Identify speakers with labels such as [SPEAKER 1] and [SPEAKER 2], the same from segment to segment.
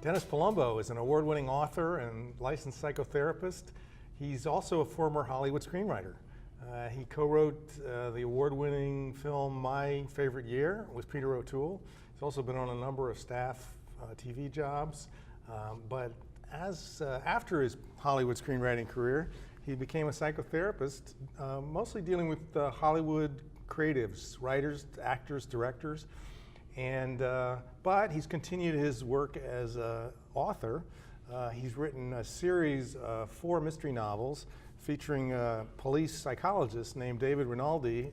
[SPEAKER 1] Dennis Palumbo is an award-winning author and licensed psychotherapist. He's also a former Hollywood screenwriter. He co-wrote the award-winning film My Favorite Year with Peter O'Toole. He's also been on a number of staff TV jobs. But after his Hollywood screenwriting career, he became a psychotherapist, mostly dealing with Hollywood creatives, writers, actors, directors. But he's continued his work as an author. He's written a series of 4 mystery novels featuring a police psychologist named Daniel Rinaldi,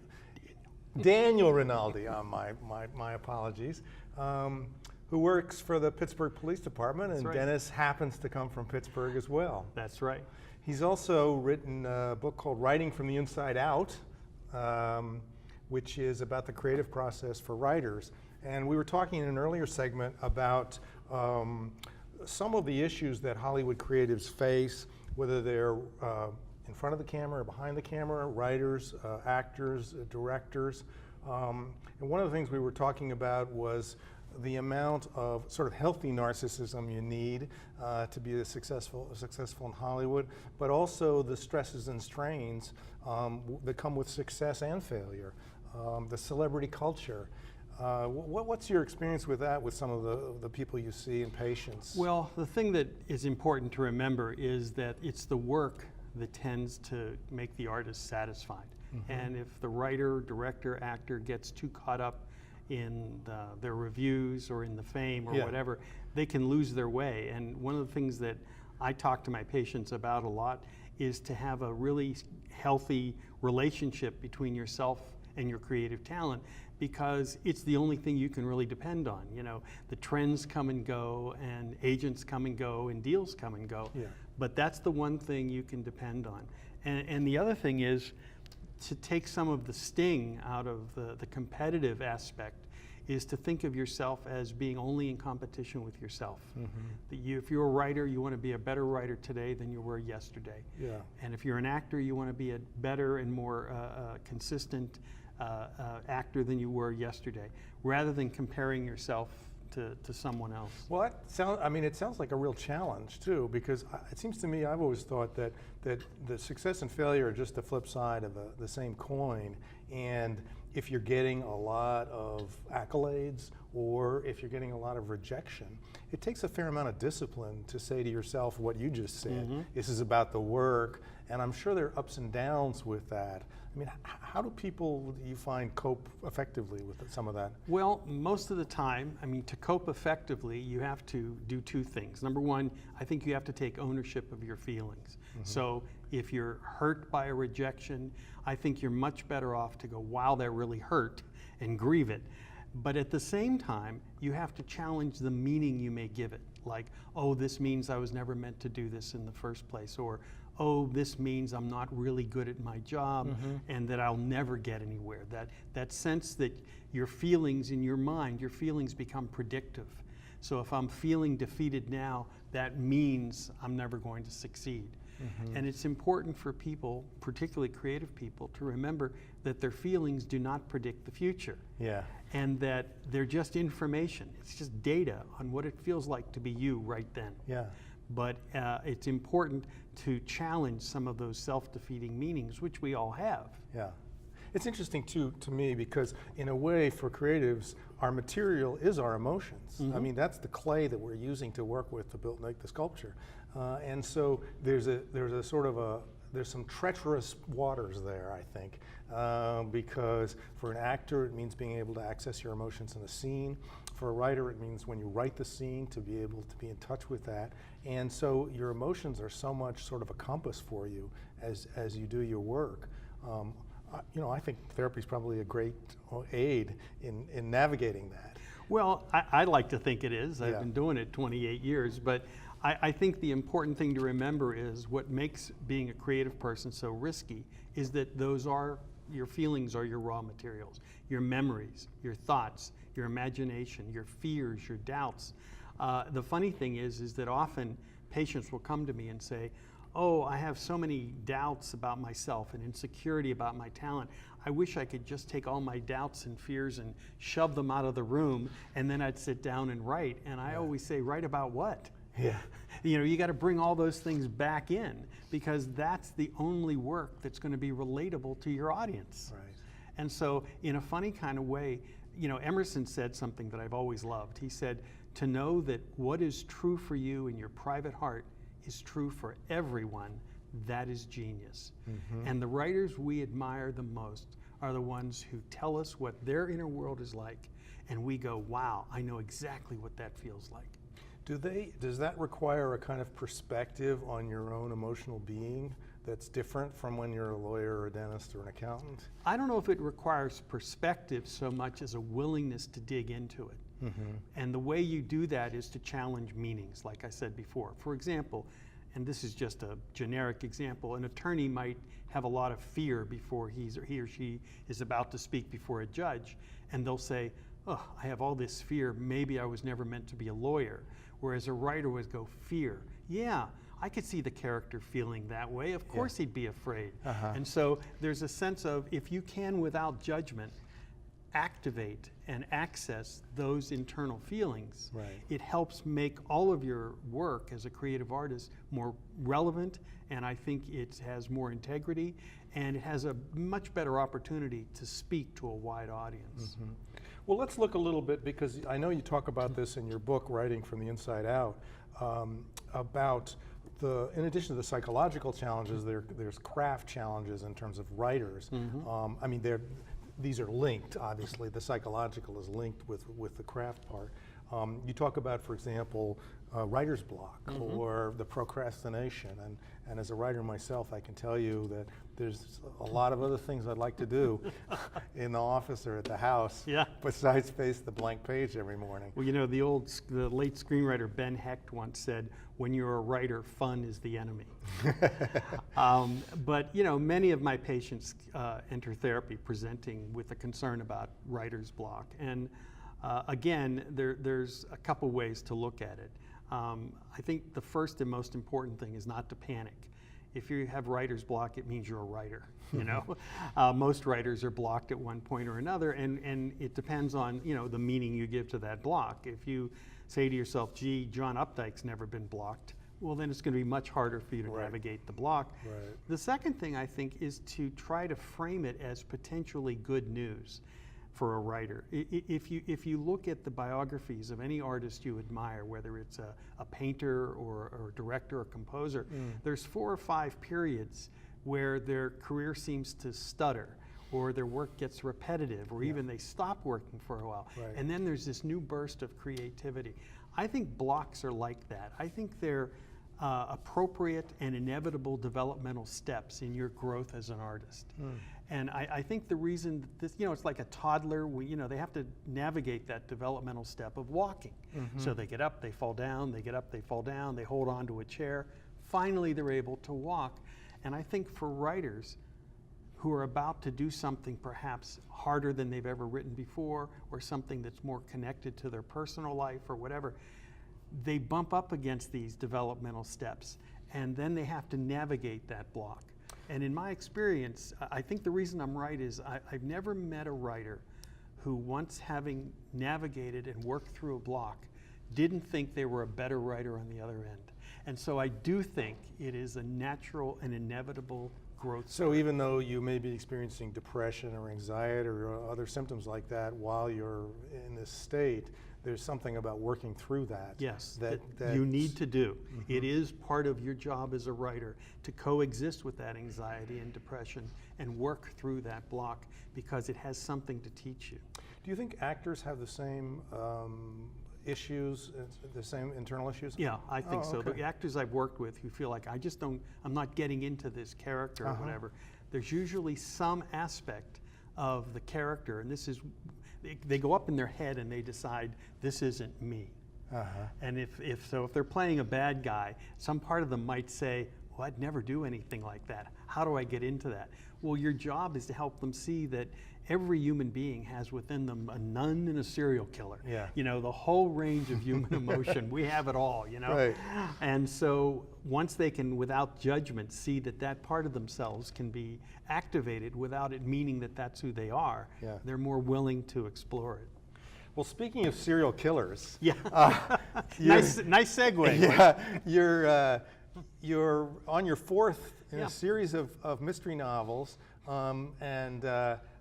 [SPEAKER 1] my apologies, who works for the Pittsburgh Police Department.
[SPEAKER 2] That's
[SPEAKER 1] and
[SPEAKER 2] right.
[SPEAKER 1] Dennis happens to come from Pittsburgh as well.
[SPEAKER 2] That's right.
[SPEAKER 1] He's also written a book called Writing from the Inside Out, which is about the creative process for writers. And we were talking in an earlier segment about some of the issues that Hollywood creatives face, whether they're in front of the camera or behind the camera, writers, actors, directors. And one of the things we were talking about was the amount of sort of healthy narcissism you need to be successful in Hollywood, but also the stresses and strains that come with success and failure, the celebrity culture. What's your experience with that, with some of the people you see and patients?
[SPEAKER 2] Well, the thing that is important to remember is that it's the work that tends to make the artist satisfied. Mm-hmm. And if the writer, director, actor gets too caught up in their reviews or in the fame or whatever, they can lose their way. And one of the things that I talk to my patients about a lot is to have a really healthy relationship between yourself and your creative talent, because it's the only thing you can really depend on. You know, the trends come and go, and agents come and go, and deals come and go. Yeah. But that's the one thing you can depend on. And the other thing is to take some of the sting out of the competitive aspect, is to think of yourself as being only in competition with yourself. Mm-hmm. That if you're a writer, you want to be a better writer today than you were yesterday. Yeah. And if you're an actor, you want to be a better and more consistent actor than you were yesterday, rather than comparing yourself to someone else. Well,
[SPEAKER 1] it sounds like a real challenge too, because it seems to me, I've always thought that the success and failure are just the flip side of the same coin. And if you're getting a lot of accolades, or if you're getting a lot of rejection, it takes a fair amount of discipline to say to yourself what you just said. Mm-hmm. This is about the work, and I'm sure there are ups and downs with that. I mean, how do people, you find, cope effectively with some of that?
[SPEAKER 2] Well, most of the time, to cope effectively, you have to do 2 things. Number one, I think you have to take ownership of your feelings. Mm-hmm. So if you're hurt by a rejection, I think you're much better off to go, wow, that really hurt, and grieve it. But at the same time, you have to challenge the meaning you may give it. Like, oh, this means I was never meant to do this in the first place, or oh, this means I'm not really good at my job, mm-hmm. and that I'll never get anywhere. That sense that your feelings in your mind, your feelings become predictive. So if I'm feeling defeated now, that means I'm never going to succeed. Mm-hmm. And it's important for people, particularly creative people, to remember that their feelings do not predict the future. Yeah. And that they're just information. It's just data on what it feels like to be you right then. Yeah. But it's important to challenge some of those self-defeating meanings, which we all have. Yeah.
[SPEAKER 1] It's interesting too, to me, because in a way for creatives, our material is our emotions. Mm-hmm. That's the clay that we're using to work with to make the sculpture. And so there's some treacherous waters there, I think, because for an actor, it means being able to access your emotions in a scene. For a writer, it means when you write the scene to be able to be in touch with that. And so your emotions are so much sort of a compass for you as you do your work. I think therapy is probably a great aid in navigating that.
[SPEAKER 2] Well, I like to think it is. I've been doing it 28 years, but I think the important thing to remember is what makes being a creative person so risky is that your feelings are your raw materials, your memories, your thoughts, your imagination, your fears, your doubts. The funny thing is that often patients will come to me and say, oh, I have so many doubts about myself and insecurity about my talent. I wish I could just take all my doubts and fears and shove them out of the room, and then I'd sit down and write. And I always say, write about what?
[SPEAKER 1] Yeah.
[SPEAKER 2] You know, you got to bring all those things back in, because that's the only work that's going to be relatable to your audience.
[SPEAKER 1] Right.
[SPEAKER 2] And so, in a funny kind of way, you know, Emerson said something that I've always loved. He said, to know that what is true for you in your private heart is true for everyone, that is genius. And the writers we admire the most are the ones who tell us what their inner world is like, and we go, wow, I know exactly what that feels like.
[SPEAKER 1] Does that require a kind of perspective on your own emotional being that's different from when you're a lawyer or a dentist or an accountant?
[SPEAKER 2] I don't know if it requires perspective so much as a willingness to dig into it. And the way you do that is to challenge meanings, like I said before. For example, and this is just a generic example, an attorney might have a lot of fear before he or she is about to speak before a judge, and they'll say, oh, I have all this fear, maybe I was never meant to be a lawyer. Whereas a writer would go, fear. Yeah, I could see the character feeling that way. Of course he'd be afraid. And so there's a sense of, if you can, without judgment, activate and access those internal feelings, it helps make all of your work as a creative artist more relevant, and I think it has more integrity, and it has a much better opportunity to speak to a wide audience.
[SPEAKER 1] Well, let's look a little bit, because I know you talk about this in your book, Writing from the Inside Out, about in addition to the psychological challenges, there's craft challenges in terms of writers. I mean, these are linked, obviously. The psychological is linked with the craft part. You talk about, for example, writer's block or the procrastination. And as a writer myself, I can tell you that there's a lot of other things I'd like to do in the office or at the house besides face the blank page every morning.
[SPEAKER 2] Well, you know, the late screenwriter Ben Hecht once said, when you're a writer, fun is the enemy. But, you know, many of my patients enter therapy presenting with a concern about writer's block. And again, there's a couple ways to look at it. I think the first and most important thing is not to panic. If you have writer's block, it means you're a writer. You know, most writers are blocked at one point or another, and it depends on, you know, the meaning you give to that block. If you say to yourself, gee, John Updike's never been blocked, well, then it's going to be much harder for you to navigate the block. The second thing, I think, is to try to frame it as potentially good news for a writer. If you look at the biographies of any artist you admire, whether it's a painter or a director or composer, there's 4 or 5 periods where their career seems to stutter, or their work gets repetitive, or even they stop working for a while. And then there's this new burst of creativity. I think blocks are like that. I think they're appropriate and inevitable developmental steps in your growth as an artist. And I think the reason that this, you know, it's like a toddler, you know, they have to navigate that developmental step of walking. So they get up, they fall down, they get up, they fall down, they hold on to a chair. Finally, they're able to walk. And I think for writers who are about to do something perhaps harder than they've ever written before, or something that's more connected to their personal life or whatever, they bump up against these developmental steps, and then they have to navigate that block. And in my experience, I think the reason I'm right is I've never met a writer who, once having navigated and worked through a block, didn't think they were a better writer on the other end. And so I do think it is a natural and inevitable growth.
[SPEAKER 1] So even though you may be experiencing depression or anxiety or other symptoms like that while you're in this state, there's something about working through that.
[SPEAKER 2] Yes, that you need to do. It is part of your job as a writer to coexist with that anxiety and depression and work through that block, because it has something to teach you.
[SPEAKER 1] Do you think actors have the same issues, the same internal issues?
[SPEAKER 2] Yeah, I think so. The actors I've worked with who feel like I'm not getting into this character or whatever, there's usually some aspect of the character, and this is, they go up in their head and they decide, this isn't me. And if they're playing a bad guy, some part of them might say, well, I'd never do anything like that. How do I get into that? Well, your job is to help them see that every human being has within them a nun and a serial killer.
[SPEAKER 1] Yeah.
[SPEAKER 2] You know, the whole range of human emotion, we have it all, you know?
[SPEAKER 1] Right.
[SPEAKER 2] And so once they can, without judgment, see that that part of themselves can be activated without it meaning that that's who they are,
[SPEAKER 1] Yeah.
[SPEAKER 2] they're more willing to explore it.
[SPEAKER 1] Well, speaking of serial killers,
[SPEAKER 2] Yeah.
[SPEAKER 1] you're-
[SPEAKER 2] nice segue.
[SPEAKER 1] yeah, you're on your fourth in
[SPEAKER 2] Yeah.
[SPEAKER 1] a series of mystery novels, and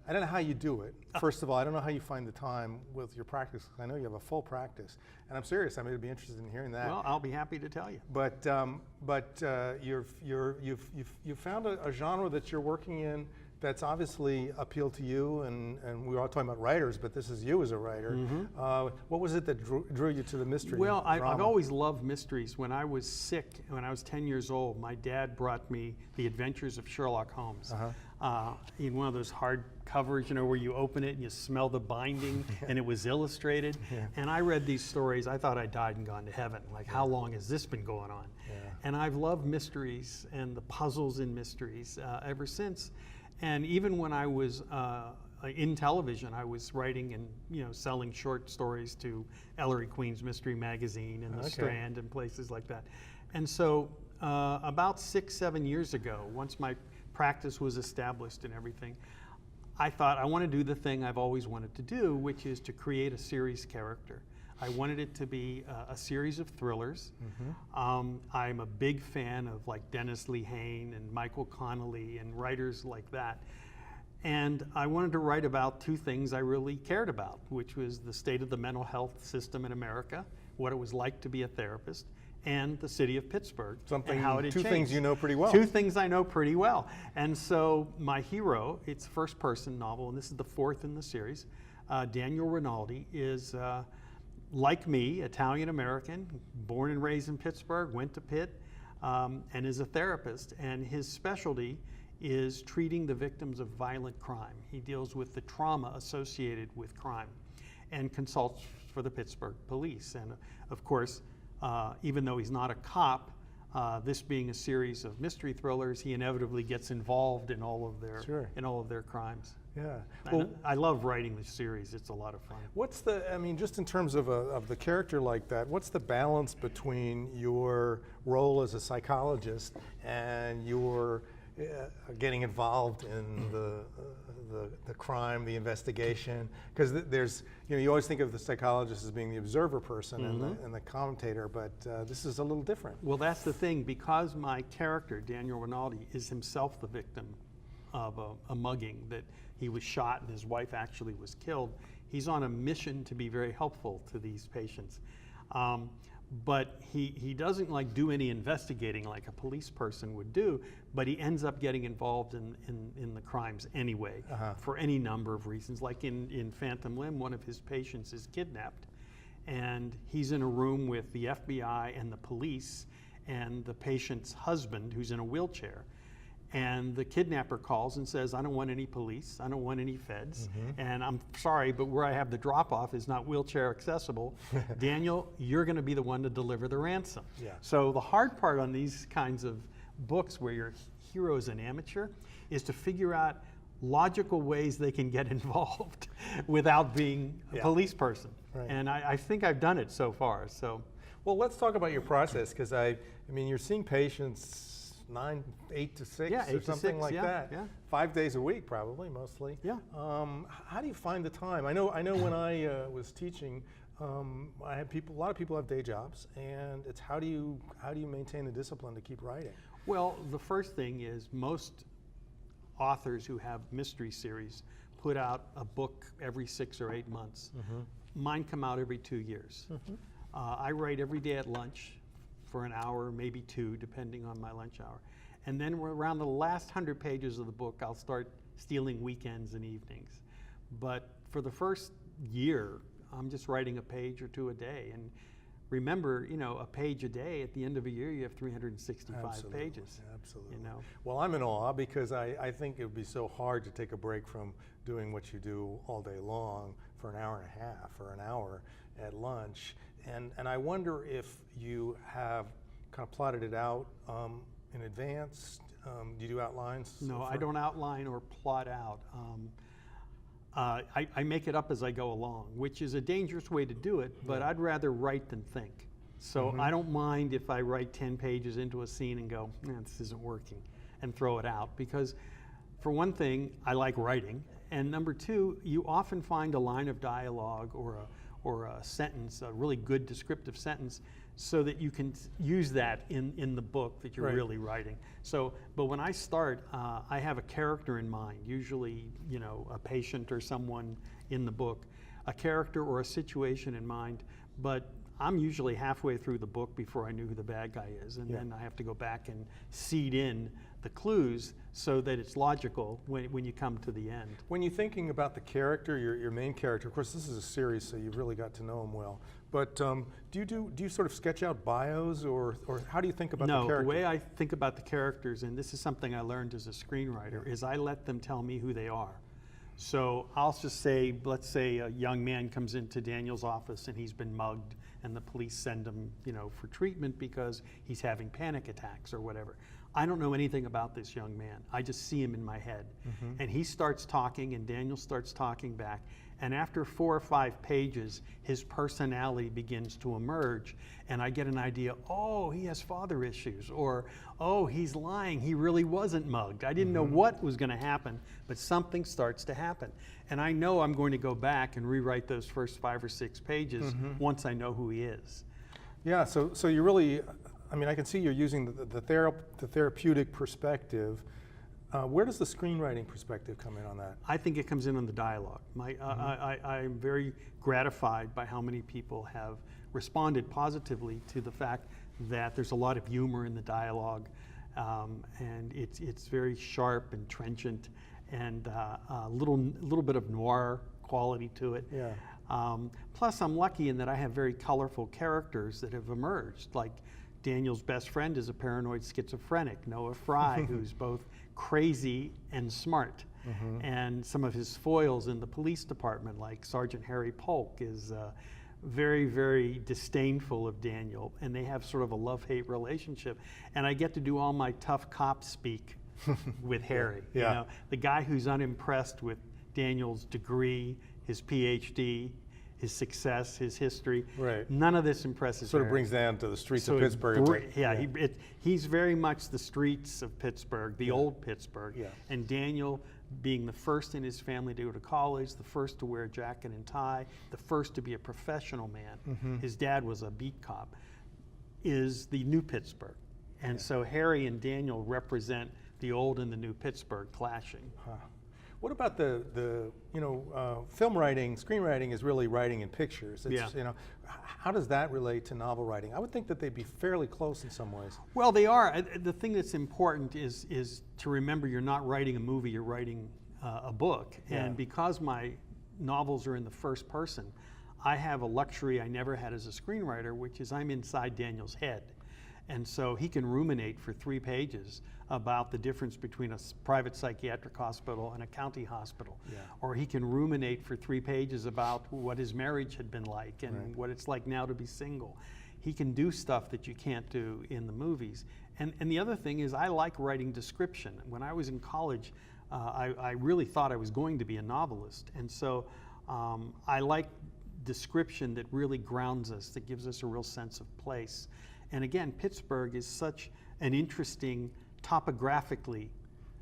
[SPEAKER 1] I don't know how you do it. First of all, I don't know how you find the time with your practice, 'cause I know you have a full practice, and I'm serious. I mean, I'd be interested in hearing that.
[SPEAKER 2] Well, I'll be happy to tell you.
[SPEAKER 1] But you've found a genre that you're working in that's obviously appealed to you, and we were all talking about writers, but this is you as a writer. What was it that drew you to the mystery?
[SPEAKER 2] Well, I've
[SPEAKER 1] drama?
[SPEAKER 2] always loved mysteries. When I was sick, when I was 10 years old, my dad brought me The Adventures of Sherlock Holmes. In one of those hard covers, you know, where you open it and you smell the binding, and it was illustrated. And I read these stories. I thought I died and gone to heaven. Like, how long has this been going on? And I've loved mysteries and the puzzles in mysteries ever since. And even when I was in television, I was writing and, you know, selling short stories to Ellery Queen's Mystery Magazine and The Strand and places like that. And so about 6-7 years ago, once my practice was established and everything, I thought I want to do the thing I've always wanted to do, which is to create a series character. I wanted it to be a series of thrillers. I'm a big fan of like Dennis Lehane and Michael Connelly and writers like that. And I wanted to write about two things I really cared about, which was the state of the mental health system in America, what it was like to be a therapist, and the city of Pittsburgh.
[SPEAKER 1] Something,
[SPEAKER 2] and how it had
[SPEAKER 1] two
[SPEAKER 2] changed.
[SPEAKER 1] things you know pretty well.
[SPEAKER 2] Two things I know pretty well. And so my hero, it's a first-person novel, and this is the fourth in the series. Daniel Rinaldi is, like me, Italian-American, born and raised in Pittsburgh, went to Pitt, and is a therapist. And his specialty is treating the victims of violent crime. He deals with the trauma associated with crime and consults for the Pittsburgh police. And of course, even though he's not a cop, this being a series of mystery thrillers, he inevitably gets involved in all of their crimes.
[SPEAKER 1] Yeah.
[SPEAKER 2] Well, I love writing the series. It's a lot of fun.
[SPEAKER 1] What's the, I mean, just in terms of the character like that, what's the balance between your role as a psychologist and your getting involved in the crime, the investigation? Because there's, you know, you always think of the psychologist as being the observer person and the commentator, but this is a little different.
[SPEAKER 2] Well, that's the thing. Because my character, Daniel Rinaldi, is himself the victim of a mugging, that he was shot and his wife actually was killed, he's on a mission to be very helpful to these patients. But he doesn't like do any investigating like a police person would do, but he ends up getting involved in the crimes anyway, for any number of reasons. Like in Phantom Limb, one of his patients is kidnapped, and he's in a room with the FBI and the police and the patient's husband, who's in a wheelchair. And the kidnapper calls and says, I don't want any police, I don't want any feds, and I'm sorry, but where I have the drop-off is not wheelchair accessible. Daniel, you're gonna be the one to deliver the ransom. So the hard part on these kinds of books where your hero is an amateur is to figure out logical ways they can get involved without being a police person. And I think I've done it so far. So,
[SPEAKER 1] well, let's talk about your process, because I mean, you're seeing patients 8 to 6
[SPEAKER 2] Yeah, 8
[SPEAKER 1] or
[SPEAKER 2] to
[SPEAKER 1] something
[SPEAKER 2] 6,
[SPEAKER 1] like
[SPEAKER 2] yeah,
[SPEAKER 1] that.
[SPEAKER 2] yeah.
[SPEAKER 1] 5 days a week, probably, mostly.
[SPEAKER 2] Yeah.
[SPEAKER 1] How do you find the time? I know when I was teaching, I had a lot of people have day jobs, and it's how do you maintain the discipline to keep writing?
[SPEAKER 2] well, the first thing is most authors who have mystery series put out a book every 6 or 8 months. Mine come out every 2 years. I write every day at lunch for an hour, maybe 2, depending on my lunch hour. And then around the last 100 pages of the book, I'll start stealing weekends and evenings. But for the first year, I'm just writing a page or 2 a day. And remember, you know, a page a day, at the end of a year, you have 365 pages.
[SPEAKER 1] Absolutely.
[SPEAKER 2] You know?
[SPEAKER 1] Well, I'm in awe, because I think it would be so hard to take a break from doing what you do all day long for an hour and a half or an hour at lunch. And I wonder if you have kind of plotted it out in advance? Do you do outlines?
[SPEAKER 2] No, I don't outline or plot out. I make it up as I go along, which is a dangerous way to do it, but I'd rather write than think. So I don't mind if I write 10 pages into a scene and go, this isn't working, and throw it out. Because for one thing, I like writing, and number two, you often find a line of dialogue or a sentence, a really good descriptive sentence, so that you can use that in the book that you're really writing. So, but when I start, I have a character in mind, usually, a patient or someone in the book, a character or a situation in mind, but I'm usually halfway through the book before I knew who the bad guy is, and then I have to go back and seed in the clues so that it's logical when you come to the end.
[SPEAKER 1] When you're thinking about the character, your main character, of course this is a series, so you've really got to know him well, but do you sort of sketch out bios, or how do you think about the character?
[SPEAKER 2] No, the way I think about the characters, and this is something I learned as a screenwriter, is I let them tell me who they are. So I'll just say, let's say a young man comes into Daniel's office and he's been mugged, and the police send him, for treatment because he's having panic attacks or whatever. I don't know anything about this young man. I just see him in my head. And he starts talking, and Daniel starts talking back. And after 4 or 5 pages, his personality begins to emerge, and I get an idea, oh, he has father issues, or, oh, he's lying, he really wasn't mugged. I didn't know what was going to happen, but something starts to happen. And I know I'm going to go back and rewrite those first 5 or 6 pages once I know who he is.
[SPEAKER 1] Yeah, so you really, I can see you're using the therapeutic perspective. Where does the screenwriting perspective come in on that?
[SPEAKER 2] I think it comes in on the dialogue. I'm very gratified by how many people have responded positively to the fact that there's a lot of humor in the dialogue, and it's very sharp and trenchant, and a little bit of noir quality to it.
[SPEAKER 1] Yeah.
[SPEAKER 2] Plus, I'm lucky in that I have very colorful characters that have emerged. Like Daniel's best friend is a paranoid schizophrenic, Noah Fry, who's both crazy and smart. And some of his foils in the police department, like Sergeant Harry Polk, is very, very disdainful of Daniel, and they have sort of a love-hate relationship. And I get to do all my tough cop speak with Harry. The guy who's unimpressed with Daniel's degree, his PhD, his success, his history.
[SPEAKER 1] Right.
[SPEAKER 2] None of this impresses
[SPEAKER 1] Sort of
[SPEAKER 2] Harry.
[SPEAKER 1] brings down to the streets of Pittsburgh.
[SPEAKER 2] He's very much the streets of Pittsburgh, the old Pittsburgh.
[SPEAKER 1] Yeah.
[SPEAKER 2] And Daniel, being the first in his family to go to college, the first to wear a jacket and tie, the first to be a professional man, his dad was a beat cop, is the new Pittsburgh. And so Harry and Daniel represent the old and the new Pittsburgh clashing.
[SPEAKER 1] What about the film writing, screenwriting is really writing in pictures. It's, how does that relate to novel writing? I would think that they'd be fairly close in some ways.
[SPEAKER 2] Well, they are. The thing that's important is to remember you're not writing a movie, you're writing a book. And because my novels are in the first person, I have a luxury I never had as a screenwriter, which is I'm inside Daniel's head. And so he can ruminate for 3 pages about the difference between a private psychiatric hospital and a county hospital. Or he can ruminate for 3 pages about what his marriage had been like and what it's like now to be single. He can do stuff that you can't do in the movies. And the other thing is I like writing description. When I was in college, I really thought I was going to be a novelist. And so I like description that really grounds us, that gives us a real sense of place. And again, Pittsburgh is such an interesting, topographically,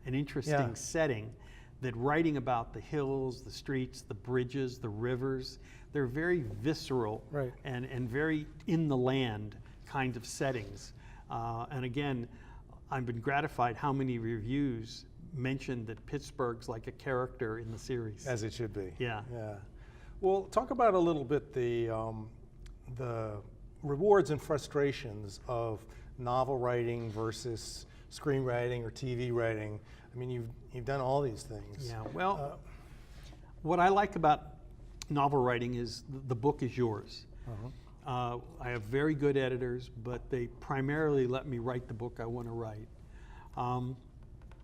[SPEAKER 2] an interesting setting, that writing about the hills, the streets, the bridges, the rivers, they're very visceral and very in the land kind of settings. And again, I've been gratified how many reviews mentioned that Pittsburgh's like a character in the series.
[SPEAKER 1] As it should be.
[SPEAKER 2] Yeah.
[SPEAKER 1] Well, talk about a little bit the rewards and frustrations of novel writing versus screenwriting or TV writing. I mean, you've done all these things.
[SPEAKER 2] Yeah. Well, what I like about novel writing is the book is yours. I have very good editors, but they primarily let me write the book I want to write.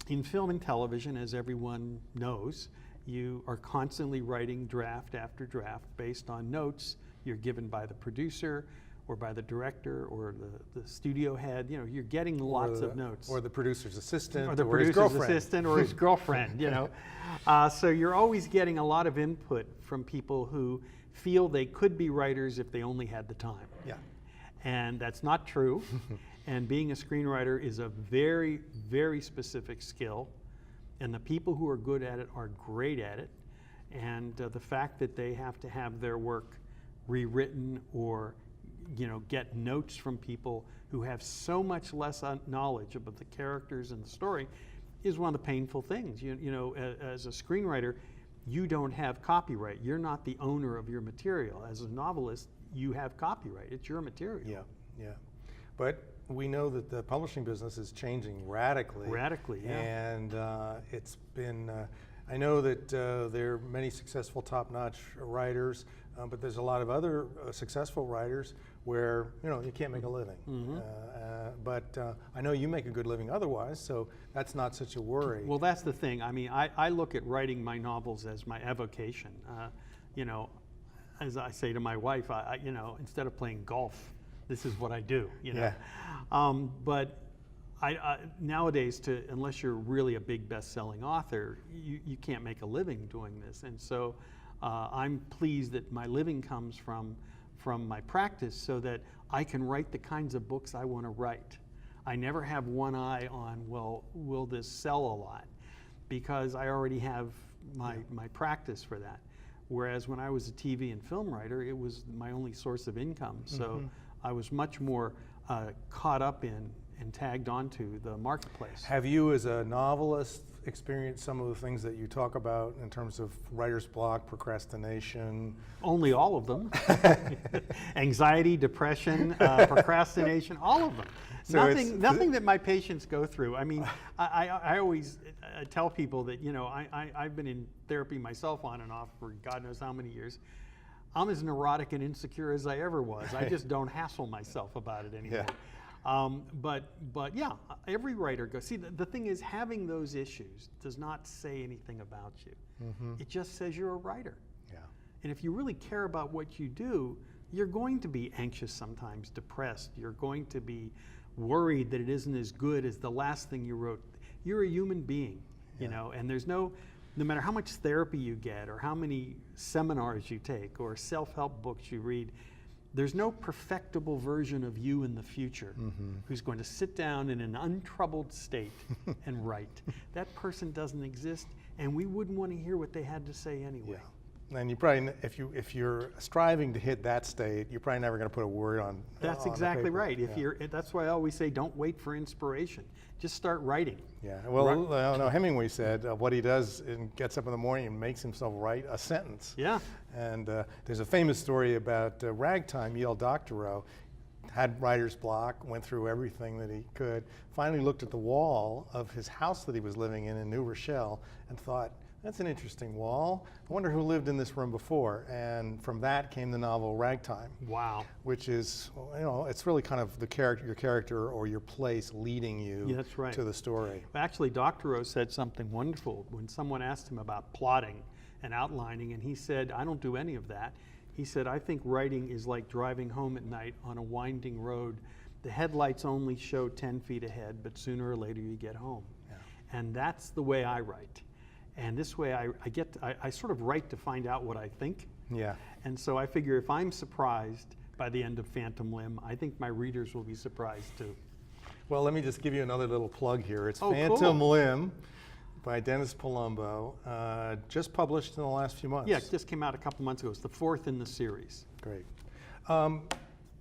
[SPEAKER 2] In film and television, as everyone knows, you are constantly writing draft after draft based on notes you're given by the producer or by the director or the studio head. You know, you're getting lots of notes.
[SPEAKER 1] Or the producer's assistant,
[SPEAKER 2] Or the
[SPEAKER 1] his
[SPEAKER 2] producer's
[SPEAKER 1] girlfriend.
[SPEAKER 2] assistant or his girlfriend, you know. So you're always getting a lot of input from people who feel they could be writers if they only had the time.
[SPEAKER 1] Yeah.
[SPEAKER 2] And that's not true. And being a screenwriter is a very, very specific skill. And the people who are good at it are great at it. And the fact that they have to have their work rewritten or, you know, get notes from people who have so much less knowledge about the characters and the story is one of the painful things. You know, as a screenwriter, you don't have copyright. You're not the owner of your material. As a novelist, you have copyright. It's your material.
[SPEAKER 1] Yeah, yeah. But we know that the publishing business is changing radically.
[SPEAKER 2] Radically, yeah.
[SPEAKER 1] And it's been, I know that there are many successful top-notch writers, but there's a lot of other successful writers where, you know, you can't make a living. But I know you make a good living otherwise, so that's not such a worry.
[SPEAKER 2] Well, that's the thing. I mean, I look at writing my novels as my avocation. You know, as I say to my wife, you know, instead of playing golf, this is what I do, you know.
[SPEAKER 1] Yeah.
[SPEAKER 2] But nowadays, unless you're really a big best-selling author, you can't make a living doing this. And so I'm pleased that my living comes from my practice so that I can write the kinds of books I want to write. I never have one eye on, well, will this sell a lot? Because I already have my practice for that. Whereas when I was a TV and film writer, it was my only source of income. So I was much more caught up in and tagged onto the marketplace.
[SPEAKER 1] Have you, as a novelist, experienced some of the things that you talk about in terms of writer's block, procrastination?
[SPEAKER 2] Only all of them. Anxiety, depression, procrastination, all of them.
[SPEAKER 1] So
[SPEAKER 2] nothing that my patients go through. I mean, I always tell people that, you know, I've been in therapy myself on and off for God knows how many years. I'm as neurotic and insecure as I ever was. I just don't hassle myself about it anymore.
[SPEAKER 1] Yeah.
[SPEAKER 2] But yeah, every writer goes, see, the thing is, having those issues does not say anything about you. It just says you're a writer.
[SPEAKER 1] Yeah.
[SPEAKER 2] And if you really care about what you do, you're going to be anxious sometimes, depressed. You're going to be worried that it isn't as good as the last thing you wrote. You're a human being, you know, and there's no matter how much therapy you get or how many seminars you take or self-help books you read, there's no perfectible version of you in the future who's going to sit down in an untroubled state and write. That person doesn't exist, and we wouldn't want to hear what they had to say anyway.
[SPEAKER 1] Yeah. And you probably, if you're striving to hit that state, you're probably never going to put a word on.
[SPEAKER 2] That's
[SPEAKER 1] on
[SPEAKER 2] exactly
[SPEAKER 1] the paper.
[SPEAKER 2] right. That's why I always say, don't wait for inspiration. Just start writing.
[SPEAKER 1] Yeah. Well, no, Hemingway said what he does and gets up in the morning and makes himself write a sentence.
[SPEAKER 2] Yeah.
[SPEAKER 1] And there's a famous story about Ragtime. E.L. Doctorow had writer's block, went through everything that he could, finally looked at the wall of his house that he was living in New Rochelle and thought, that's an interesting wall. I wonder who lived in this room before. And from that came the novel Ragtime.
[SPEAKER 2] Wow.
[SPEAKER 1] Which is, you know, it's really kind of your character or your place leading you
[SPEAKER 2] that's right.
[SPEAKER 1] to the story.
[SPEAKER 2] Actually, Doctorow said something wonderful when someone asked him about plotting and outlining, and he said, I don't do any of that. He said, I think writing is like driving home at night on a winding road. The headlights only show 10 feet ahead, but sooner or later you get home.
[SPEAKER 1] Yeah.
[SPEAKER 2] And that's the way I write. And this way I sort of write to find out what I think.
[SPEAKER 1] Yeah.
[SPEAKER 2] And so I figure if I'm surprised by the end of Phantom Limb, I think my readers will be surprised too.
[SPEAKER 1] Well, let me just give you another little plug here. It's
[SPEAKER 2] Oh,
[SPEAKER 1] Phantom
[SPEAKER 2] cool.
[SPEAKER 1] Limb by Dennis Palumbo, just published in the last few months.
[SPEAKER 2] Yeah, it just came out a couple months ago. It's the 4th in the series.
[SPEAKER 1] Great.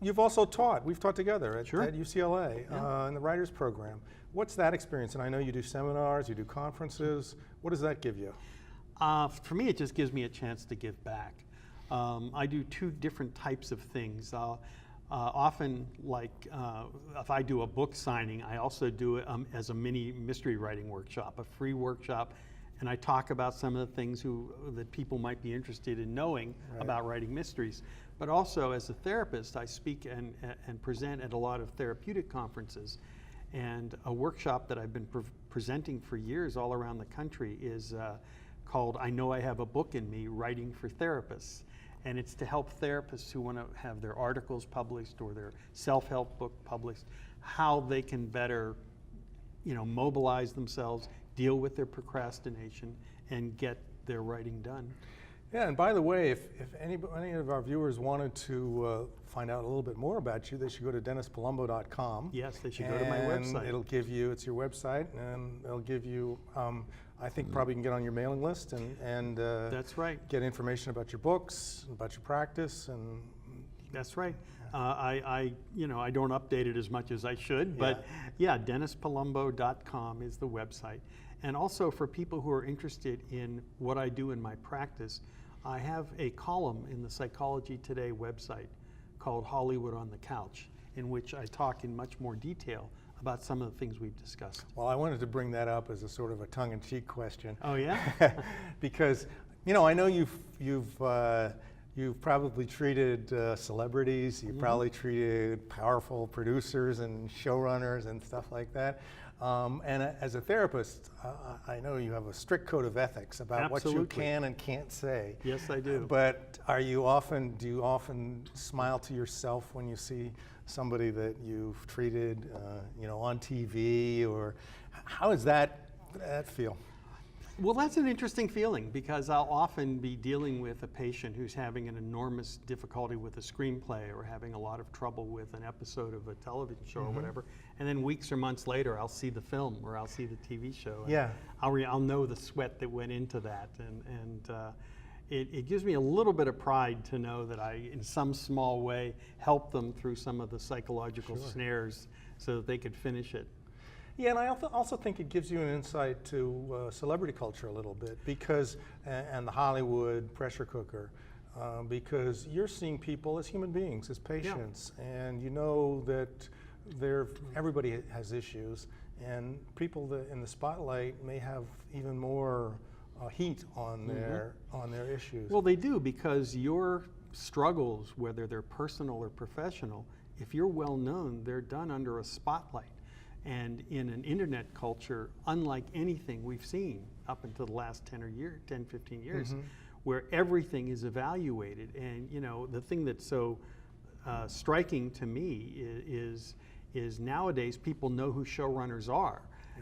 [SPEAKER 1] You've also taught. We've taught together at UCLA in the writers program. What's that experience? And I know you do seminars, you do conferences. What does that give you?
[SPEAKER 2] For me, it just gives me a chance to give back. I do 2 different types of things. Often, like if I do a book signing, I also do it as a mini mystery writing workshop, a free workshop, and I talk about some of the things that people might be interested in knowing about writing mysteries. But also, as a therapist, I speak and present at a lot of therapeutic conferences. And a workshop that I've been presenting for years all around the country is called I Know I Have a Book in Me, Writing for Therapists. And it's to help therapists who want to have their articles published or their self-help book published, how they can better, mobilize themselves, deal with their procrastination, and get their writing done.
[SPEAKER 1] Yeah, and by the way, if any of our viewers wanted to find out a little bit more about you, they should go to DennisPalumbo.com.
[SPEAKER 2] Yes, they should go to my website.
[SPEAKER 1] It'll give you, it's your website, and it'll give you, I think probably you can get on your mailing list and
[SPEAKER 2] That's right.
[SPEAKER 1] get information about your books, about your practice, and
[SPEAKER 2] That's right. I don't update it as much as I should, but yeah, DennisPalumbo.com is the website. And also for people who are interested in what I do in my practice, I have a column in the Psychology Today website called Hollywood on the Couch, in which I talk in much more detail about some of the things we've discussed.
[SPEAKER 1] well, I wanted to bring that up as a sort of a tongue-in-cheek question.
[SPEAKER 2] Oh yeah?
[SPEAKER 1] Because, I know you've probably treated celebrities, you've probably treated powerful producers and showrunners and stuff like that. And as a therapist, I know you have a strict code of ethics about what you can and can't say.
[SPEAKER 2] Yes, I do.
[SPEAKER 1] But do you often smile to yourself when you see somebody that you've treated, on TV, or how does that feel?
[SPEAKER 2] Well, that's an interesting feeling, because I'll often be dealing with a patient who's having an enormous difficulty with a screenplay or having a lot of trouble with an episode of a television show or whatever. And then weeks or months later, I'll see the film or I'll see the TV show. And I'll know the sweat that went into that. And it gives me a little bit of pride to know that I, in some small way, helped them through some of the psychological snares so that they could finish it.
[SPEAKER 1] Yeah, and I also think it gives you an insight to celebrity culture a little bit, because, and the Hollywood pressure cooker, because you're seeing people as human beings, as patients, and you know that everybody has issues, and people that in the spotlight may have even more heat on their issues.
[SPEAKER 2] Well, they do, because your struggles, whether they're personal or professional, if you're well known, they're done under a spotlight. And in an internet culture, unlike anything we've seen up until the last 10, 15 years, where everything is evaluated. And the thing that's so striking to me is nowadays people know who showrunners are.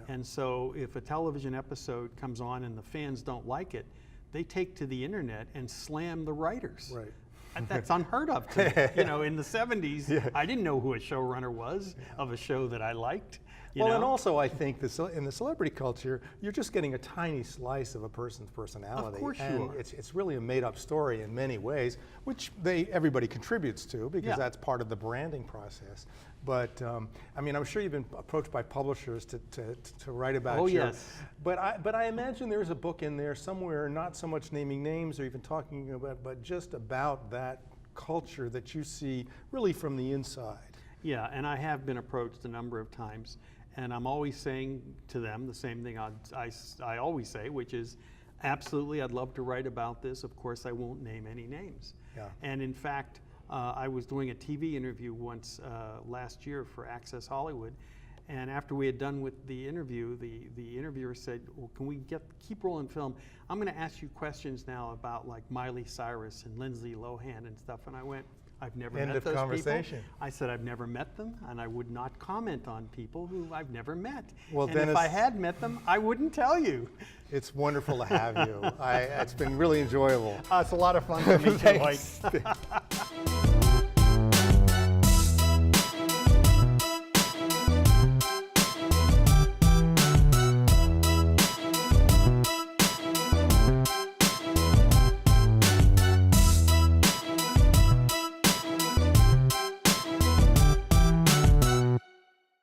[SPEAKER 2] And so if a television episode comes on and the fans don't like it, they take to the internet and slam the writers.
[SPEAKER 1] Right.
[SPEAKER 2] That's unheard of to me. In the 70s, I didn't know who a showrunner was of a show that I liked.
[SPEAKER 1] And also I think in the celebrity culture, you're just getting a tiny slice of a person's personality.
[SPEAKER 2] Of course
[SPEAKER 1] and
[SPEAKER 2] you are.
[SPEAKER 1] It's really a made-up story in many ways, which everybody contributes to, because that's part of the branding process. But I'm sure you've been approached by publishers to write about.
[SPEAKER 2] Oh yes.
[SPEAKER 1] But I imagine there's a book in there somewhere, not so much naming names or even talking about, but just about that culture that you see really from the inside.
[SPEAKER 2] Yeah, and I have been approached a number of times, and I'm always saying to them the same thing I always say, which is, absolutely, I'd love to write about this. Of course, I won't name any names.
[SPEAKER 1] Yeah.
[SPEAKER 2] And in fact, I was doing a TV interview once last year for Access Hollywood, and after we had done with the interview, the interviewer said, well, can we keep rolling film? I'm going to ask you questions now about like Miley Cyrus and Lindsay Lohan and stuff. And I went, I've never met those people. I said, I've never met them, and I would not comment on people who I've never met.
[SPEAKER 1] Well,
[SPEAKER 2] and
[SPEAKER 1] Dennis,
[SPEAKER 2] if I had met them, I wouldn't tell you.
[SPEAKER 1] It's wonderful to have you. It's been really enjoyable.
[SPEAKER 2] It's a lot of fun to meet you, Mike.